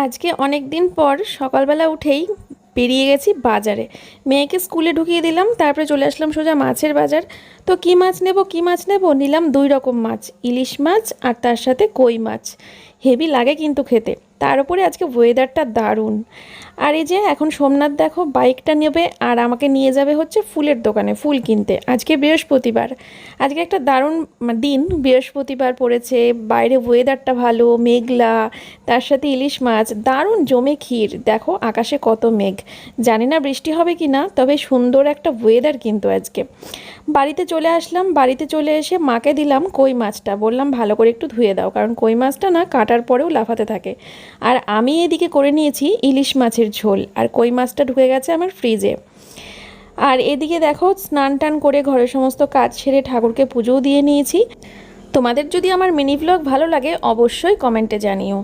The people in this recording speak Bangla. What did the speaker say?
আজকে অনেক দিন পর সকালবেলা উঠেই বেরিয়ে গেছি বাজারে। মেয়েকে স্কুলে ঢুকিয়ে দিলাম, তারপরে চলে আসলাম সোজা মাছের বাজার। তো কী মাছ নেব কী মাছ নেব, নিলাম দুই রকম মাছ, ইলিশ মাছ আর তার সাথে কই মাছ। হেভি লাগে কিন্তু খেতে, তার উপরে আজকে ওয়েদারটা দারুণ। আর এই যে এখন সোমনাথ দেখো বাইকটা নেবে আর আমাকে নিয়ে যাবে হচ্ছে ফুলের দোকানে ফুল কিনতে। আজকে বৃহস্পতিবার, আজকে একটা দারুণ দিন, বৃহস্পতিবার পড়েছে, বাইরে ওয়েদারটা ভালো মেঘলা, তার সাথে ইলিশ মাছ, দারুণ জমে ক্ষীর, দেখো আকাশে কত মেঘ। জানি না বৃষ্টি হবে কি না, তবে সুন্দর একটা ওয়েদার কিন্তু আজকে। বাড়িতে চলে আসলাম, বাড়িতে চলে এসে মাকে দিলাম কই মাছটা, বললাম ভালো করে একটু ধুয়ে দাও, কারণ কই মাছটা না কাটার পরেও লাফাতে থাকে। আর আমি এদিকে করে নিয়েছি ইলিশ মাছের ঝোল, আর কই মাছটা ঢুকে গেছে আমার ফ্রিজে। আর এদিকে দেখো স্নান টান করে ঘরের সমস্ত কাজ সেরে ঠাকুরকে পুজোও দিয়ে নিয়েছি। তোমাদের যদি আমার মিনি ব্লগ ভালো লাগে অবশ্যই কমেন্টে জানিও।